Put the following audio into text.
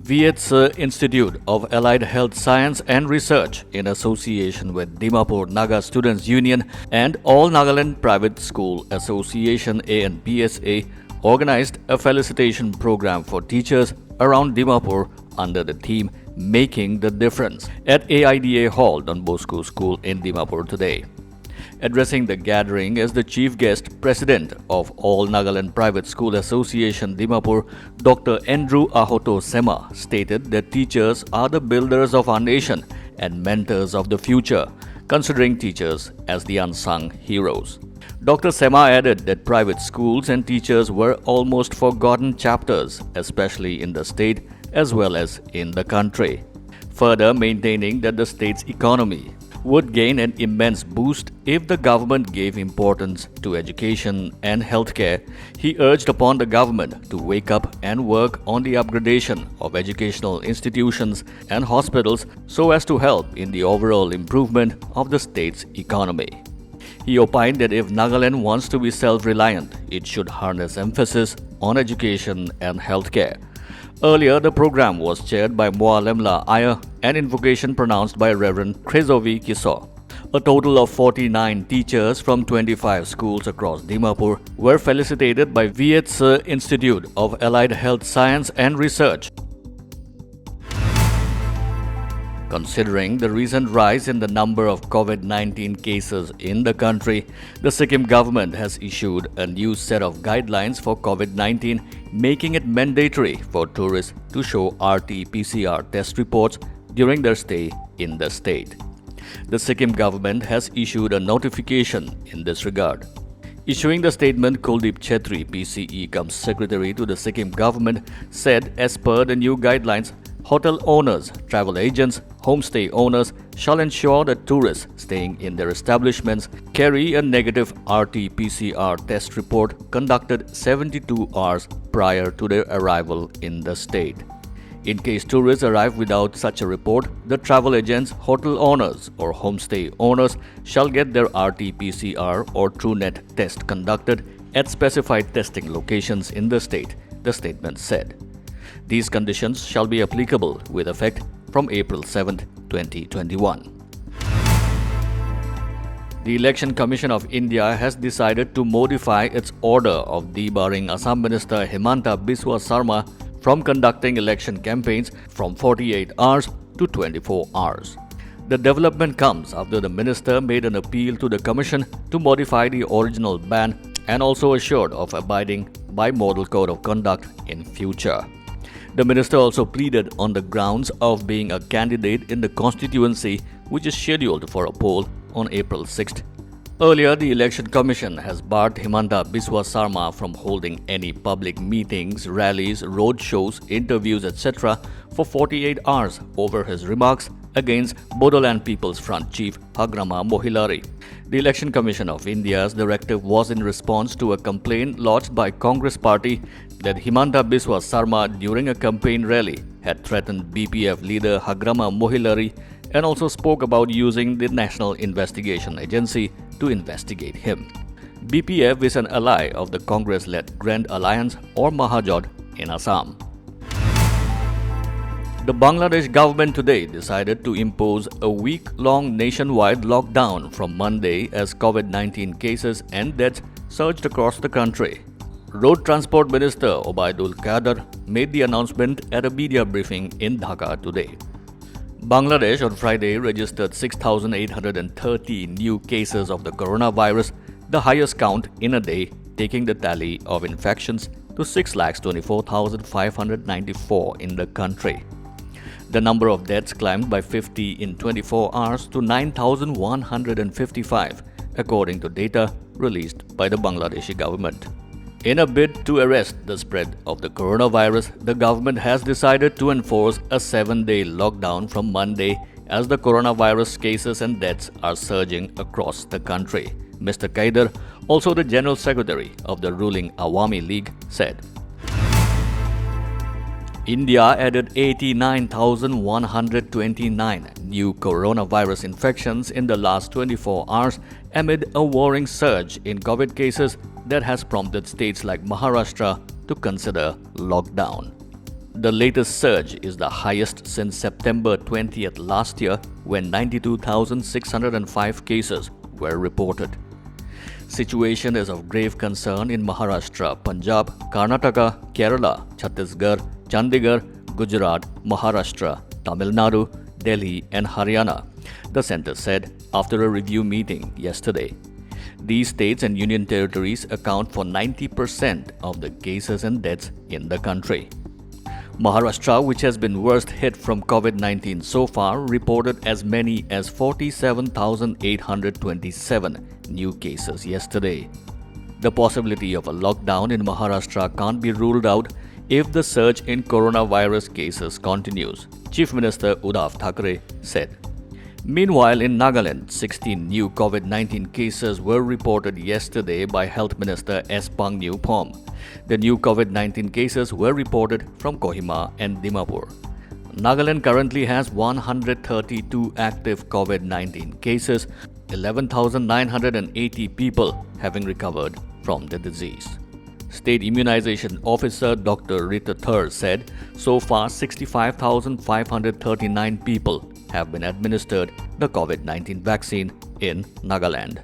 VHS Institute of Allied Health Science and Research, in association with Dimapur Naga Students Union and All Nagaland Private School Association ANPSA, organized a felicitation program for teachers around Dimapur under the theme Making the Difference at AIDA Hall, Don Bosco School in Dimapur today. Addressing the gathering as the chief guest, President of All Nagaland Private School Association Dimapur, Dr. Andrew Ahoto Sema, stated that teachers are the builders of our nation and mentors of the future, considering teachers as the unsung heroes. Dr. Sema added that private schools and teachers were almost forgotten chapters, especially in the state as well as in the country. Further maintaining that the state's economy would gain an immense boost if the government gave importance to education and healthcare, he urged upon the government to wake up and work on the upgradation of educational institutions and hospitals so as to help in the overall improvement of the state's economy. He opined that if Nagaland wants to be self-reliant, it should harness emphasis on education and healthcare. Earlier, the program was chaired by Moalemla Iyer and invocation pronounced by Reverend Krezovi Kiso. A total of 49 teachers from 25 schools across Dimapur were felicitated by VHS Institute of Allied Health Science and Research. Considering the recent rise in the number of COVID-19 cases in the country, the Sikkim government has issued a new set of guidelines for COVID-19, making it mandatory for tourists to show RT-PCR test reports during their stay in the state. The Sikkim government has issued a notification in this regard. Issuing the statement, Kuldeep Chetri, PCE cum Secretary to the Sikkim government, said as per the new guidelines, hotel owners, travel agents, homestay owners shall ensure that tourists staying in their establishments carry a negative RT-PCR test report conducted 72 hours prior to their arrival in the state. In case tourists arrive without such a report, the travel agents, hotel owners or homestay owners shall get their RT-PCR or TrueNet test conducted at specified testing locations in the state, the statement said. These conditions shall be applicable with effect from April 7, 2021. The Election Commission of India has decided to modify its order of debarring Assam Minister Himanta Biswa Sarma from conducting election campaigns from 48 hours to 24 hours. The development comes after the minister made an appeal to the commission to modify the original ban and also assured of abiding by Model Code of Conduct in future. The minister also pleaded on the grounds of being a candidate in the constituency which is scheduled for a poll on April 6th. Earlier, the Election Commission has barred Himanta Biswa Sarma from holding any public meetings, rallies, road shows, interviews, etc. for 48 hours over his remarks against Bodoland People's Front Chief Hagrama Mohilari. The Election Commission of India's directive was in response to a complaint lodged by Congress Party that Himanta Biswa Sarma during a campaign rally had threatened BPF leader Hagrama Mohilari and also spoke about using the National Investigation Agency to investigate him. BPF is an ally of the Congress-led Grand Alliance or Mahajot in Assam. The Bangladesh government today decided to impose a week-long nationwide lockdown from Monday as COVID-19 cases and deaths surged across the country. Road Transport Minister Obaidul Qadir made the announcement at a media briefing in Dhaka today. Bangladesh on Friday registered 6,830 new cases of the coronavirus, the highest count in a day, taking the tally of infections to 6,24,594 in the country. The number of deaths climbed by 50 in 24 hours to 9,155, according to data released by the Bangladeshi government. In a bid to arrest the spread of the coronavirus, the government has decided to enforce a 7-day lockdown from Monday as the coronavirus cases and deaths are surging across the country. Mr. Qadir, also the General Secretary of the ruling Awami League, said. India added 89,129 new coronavirus infections in the last 24 hours amid a worrying surge in COVID cases that has prompted states like Maharashtra to consider lockdown. The latest surge is the highest since September 20th last year, when 92,605 cases were reported. Situation is of grave concern in Maharashtra, Punjab, Karnataka, Kerala, Chhattisgarh, Chandigarh, Gujarat, Maharashtra, Tamil Nadu, Delhi and Haryana, the centre said after a review meeting yesterday. These states and union territories account for 90% of the cases and deaths in the country. Maharashtra, which has been worst hit from COVID-19 so far, reported as many as 47,827 new cases yesterday. The possibility of a lockdown in Maharashtra can't be ruled out if the surge in coronavirus cases continues, Chief Minister Uddhav Thackeray said. Meanwhile, in Nagaland, 16 new COVID-19 cases were reported yesterday by Health Minister S. Pangnyupom. The new COVID-19 cases were reported from Kohima and Dimapur. Nagaland currently has 132 active COVID-19 cases, 11,980 people having recovered from the disease. State Immunization Officer Dr. Rita Thur said so far 65,539 people have been administered the COVID-19 vaccine in Nagaland.